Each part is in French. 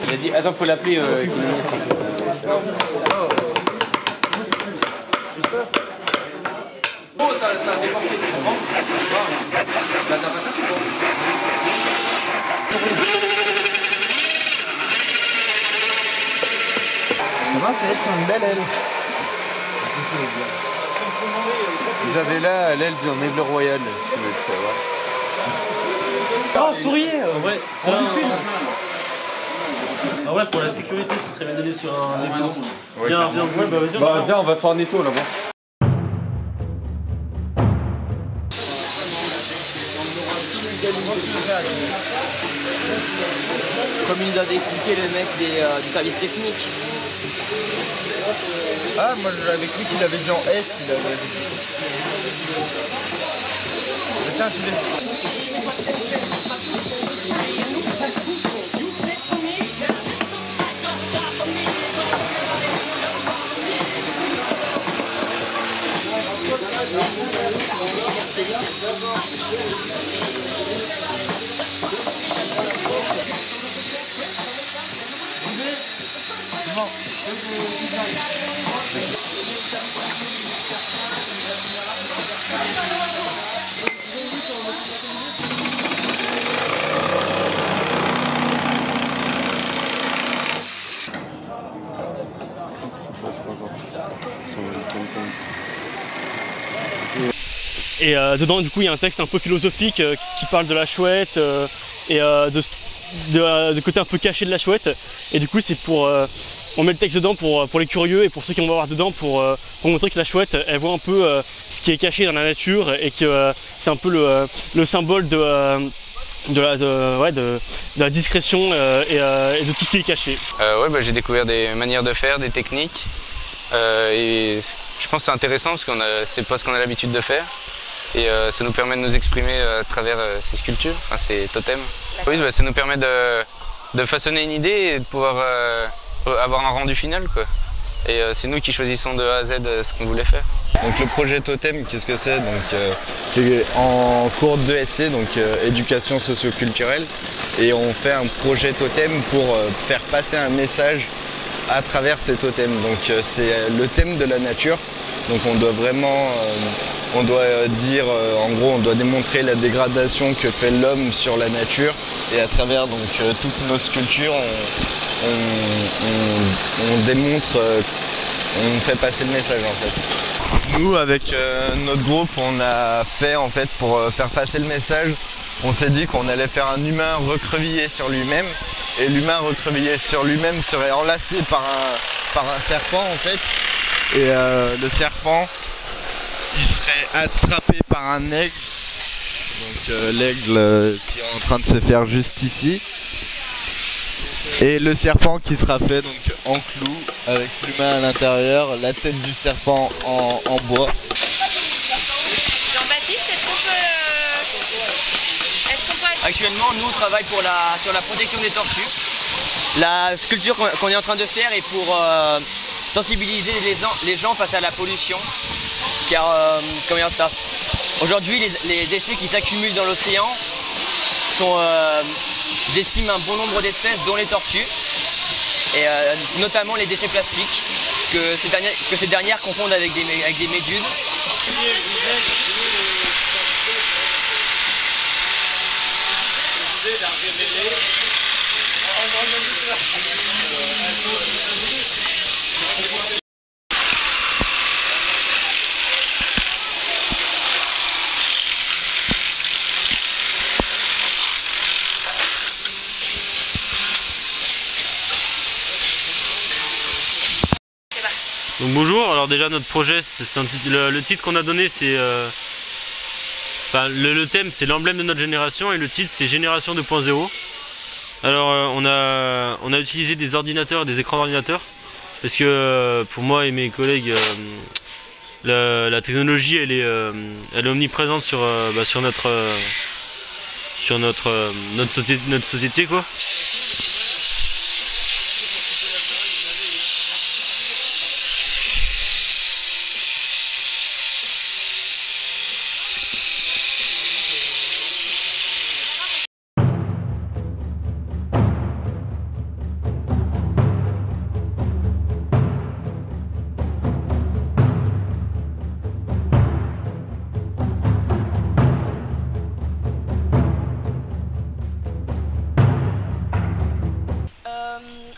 Il a dit, attends, faut l'appeler. Oh, ça a défoncé. Ça va être une belle aile. Vous avez là l'aile d'un aigle royal, si vous voulez savoir. Oh, souriez ouais. Ah ouais, pour la sécurité, ce serait bien d'aller sur un étau. Ouais, bien, ouais, bah vas-y. Bah viens, on va sur un étau là-bas. Comme il nous avait expliqué le mec du service technique. Ah, moi j'avais cru qu'il avait dit en S, il avait dit. Tiens, je l'ai. Et dedans, du coup, il y a un texte un peu philosophique qui parle de la chouette et de côté un peu caché de la chouette. Et du coup, c'est pour on met le texte dedans pour les curieux et pour ceux qui vont voir dedans pour montrer que la chouette, elle voit un peu ce qui est caché dans la nature et que c'est un peu le symbole de la discrétion et de tout ce qui est caché. Ouais, bah, j'ai découvert des manières de faire, des techniques. Et je pense que c'est intéressant parce qu'on c'est pas ce qu'on a l'habitude de faire. Et ça nous permet de nous exprimer à travers ces sculptures, enfin, ces totems. Oui, bah, ça nous permet de façonner une idée et de pouvoir avoir un rendu final, quoi. Et c'est nous qui choisissons de A à Z ce qu'on voulait faire. Donc le projet Totem, qu'est-ce que c'est? C'est en cours de ESC, donc éducation socio-culturelle. Et on fait un projet Totem pour faire passer un message à travers ces totems. Donc c'est le thème de la nature. Donc on doit vraiment, on doit dire, en gros, on doit démontrer la dégradation que fait l'homme sur la nature. Et à travers donc toutes nos sculptures, on démontre, on fait passer le message en fait. Nous, avec notre groupe, on a fait en fait pour faire passer le message, on s'est dit qu'on allait faire un humain recrevillé sur lui-même. Et l'humain recrevillé sur lui-même serait enlacé par un serpent en fait. Et le serpent, il serait attrapé par un aigle. Donc l'aigle qui est en train de se faire juste ici. Et le serpent qui sera fait donc en clou avec l'humain à l'intérieur, la tête du serpent en bois. Jean-Baptiste, est-ce qu'on peut Actuellement, nous on travaille sur la protection des tortues. La sculpture qu'on est en train de faire est pour sensibiliser les gens face à la pollution. Car, comment dire ça? Aujourd'hui, les déchets qui s'accumulent dans l'océan déciment un bon nombre d'espèces, dont les tortues, et notamment les déchets plastiques que ces dernières confondent avec des méduses. Donc bonjour, alors déjà notre projet, le titre qu'on a donné c'est... Enfin, le thème c'est l'emblème de notre génération et le titre c'est Génération 2.0. Alors on a utilisé des ordinateurs, des écrans d'ordinateur parce que pour moi et mes collègues La technologie, elle est omniprésente sur notre société, quoi.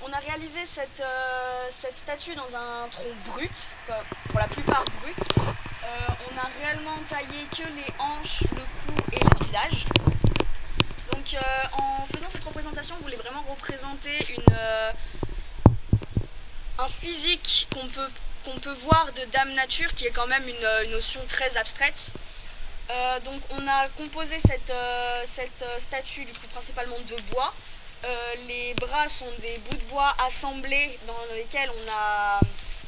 On a réalisé cette statue dans un tronc brut, pour la plupart brut. On a réellement taillé que les hanches, le cou et le visage. Donc en faisant cette représentation, on voulait vraiment représenter un physique qu'on peut voir de Dame Nature, qui est quand même une notion très abstraite. Donc on a composé cette statue du coup principalement de bois. Les bras sont des bouts de bois assemblés dans lesquels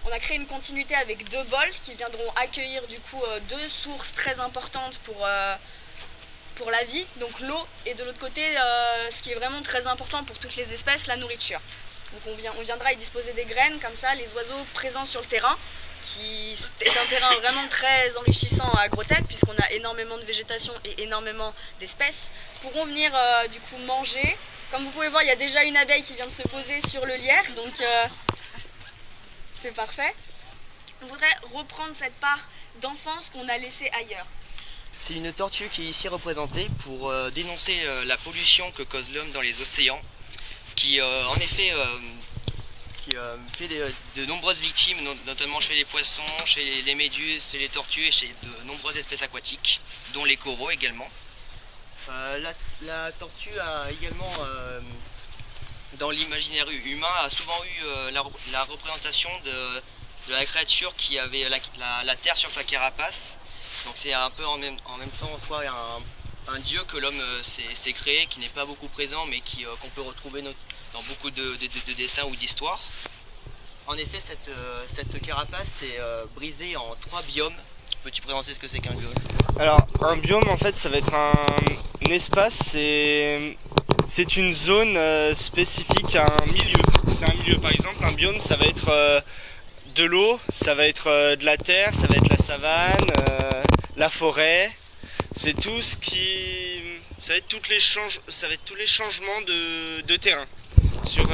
on a créé une continuité avec deux bols qui viendront accueillir du coup deux sources très importantes pour la vie, donc l'eau, et de l'autre côté ce qui est vraiment très important pour toutes les espèces, la nourriture. Donc on viendra y disposer des graines, comme ça les oiseaux présents sur le terrain, qui est un terrain vraiment très enrichissant à Agrotech puisqu'on a énormément de végétation et énormément d'espèces, pourront venir du coup manger. Comme vous pouvez voir, il y a déjà une abeille qui vient de se poser sur le lierre, donc c'est parfait. On voudrait reprendre cette part d'enfance qu'on a laissée ailleurs. C'est une tortue qui est ici représentée pour dénoncer la pollution que cause l'homme dans les océans, qui en effet fait de nombreuses victimes, notamment chez les poissons, chez les méduses, chez les tortues et chez de nombreuses espèces aquatiques, dont les coraux également. La tortue a également, dans l'imaginaire humain, a souvent eu la représentation de la créature qui avait la terre sur sa carapace. Donc c'est un peu en même temps en soi un dieu que l'homme s'est créé, qui n'est pas beaucoup présent, mais qu'on peut retrouver dans beaucoup de dessins ou d'histoires. En effet, cette carapace est brisée en 3 biomes. Peux-tu présenter ce que c'est qu'un biome? Alors, un biome, en fait, ça va être un espace, c'est une zone spécifique à un milieu. C'est un milieu, par exemple, un biome, ça va être de l'eau, ça va être de la terre, ça va être la savane, la forêt. C'est tout ce qui... Ça va être tous les changements de terrain sur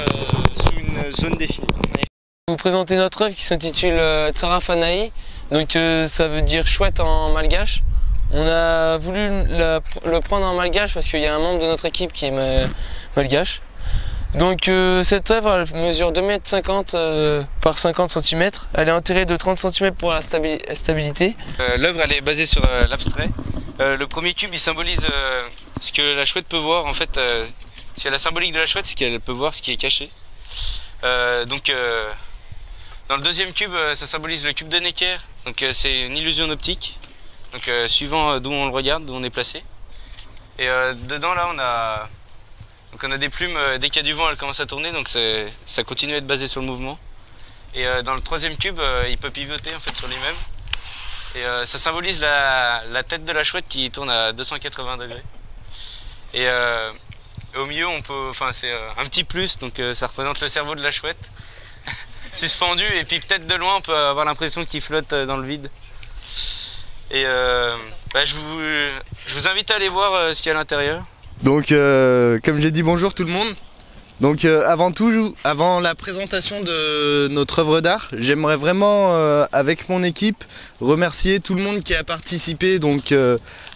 une zone définie. Vous présentez notre œuvre qui s'intitule Tsarafanaï, donc ça veut dire chouette en malgache. On a voulu le prendre en malgache parce qu'il y a un membre de notre équipe qui est malgache. Donc cette œuvre elle mesure 2,50 m par 50 cm. Elle est enterrée de 30 cm pour la stabilité. L'œuvre elle est basée sur l'abstrait. Le premier cube il symbolise ce que la chouette peut voir en fait. La symbolique de la chouette c'est qu'elle peut voir ce qui est caché. Dans le deuxième cube, ça symbolise le cube de Necker, donc c'est une illusion optique, donc suivant d'où on le regarde, d'où on est placé. Et dedans là on a des plumes, dès qu'il y a du vent elles commencent à tourner, donc ça continue à être basé sur le mouvement. Et dans le troisième cube, il peut pivoter en fait sur lui-même. Et ça symbolise la tête de la chouette qui tourne à 280 degrés. Et au milieu c'est un petit plus, donc ça représente le cerveau de la chouette. Suspendu, et puis peut-être de loin on peut avoir l'impression qu'il flotte dans le vide. Et je vous invite à aller voir ce qu'il y a à l'intérieur. Donc comme j'ai dit, bonjour tout le monde. Donc avant la présentation de notre œuvre d'art, j'aimerais vraiment avec mon équipe remercier tout le monde qui a participé donc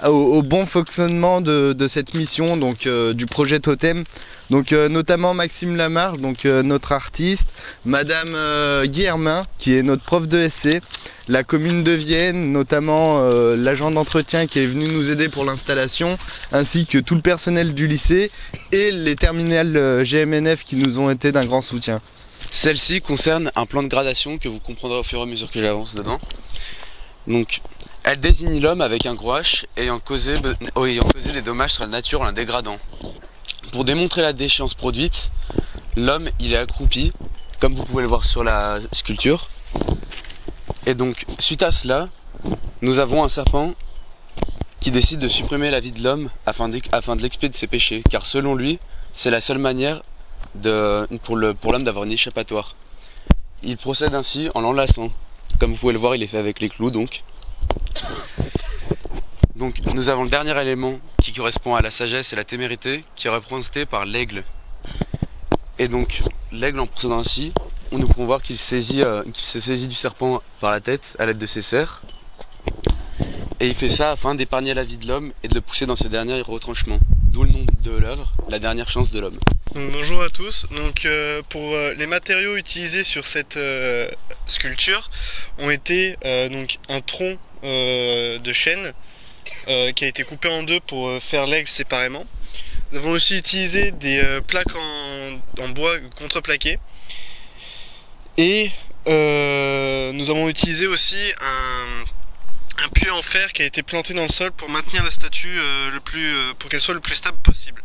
au bon fonctionnement de cette mission, donc du projet Totem. Donc notamment Maxime Lamarche, donc notre artiste, Madame Guillermin qui est notre prof de SC, la commune de Vienne, notamment l'agent d'entretien qui est venu nous aider pour l'installation, ainsi que tout le personnel du lycée et les terminales GMNF qui nous ont été d'un grand soutien. Celle-ci concerne un plan de gradation que vous comprendrez au fur et à mesure que j'avance dedans. Donc, elle désigne l'homme avec un gros H ayant causé des dommages sur la nature en la dégradant. Pour démontrer la déchéance produite, l'homme il est accroupi, comme vous pouvez le voir sur la sculpture. Et donc, suite à cela, nous avons un serpent qui décide de supprimer la vie de l'homme afin de l'expier de ses péchés, car selon lui, c'est la seule manière pour l'homme d'avoir une échappatoire. Il procède ainsi en l'enlaçant. Comme vous pouvez le voir, il est fait avec les clous donc. Donc nous avons le dernier élément qui correspond à la sagesse et la témérité, qui est représenté par l'aigle. Et donc l'aigle, en procédant ainsi, nous pouvons voir qu'il se saisit du serpent par la tête à l'aide de ses serres. Et il fait ça afin d'épargner la vie de l'homme et de le pousser dans ses derniers retranchements. D'où le nom de l'œuvre, La dernière chance de l'homme. Donc, bonjour à tous. Donc, pour les matériaux utilisés sur cette sculpture ont été donc un tronc de chêne qui a été coupé en deux pour faire l'aigle séparément. Nous avons aussi utilisé des plaques en bois contreplaqué. Et nous avons utilisé aussi un puits en fer qui a été planté dans le sol pour maintenir la statue pour qu'elle soit le plus stable possible.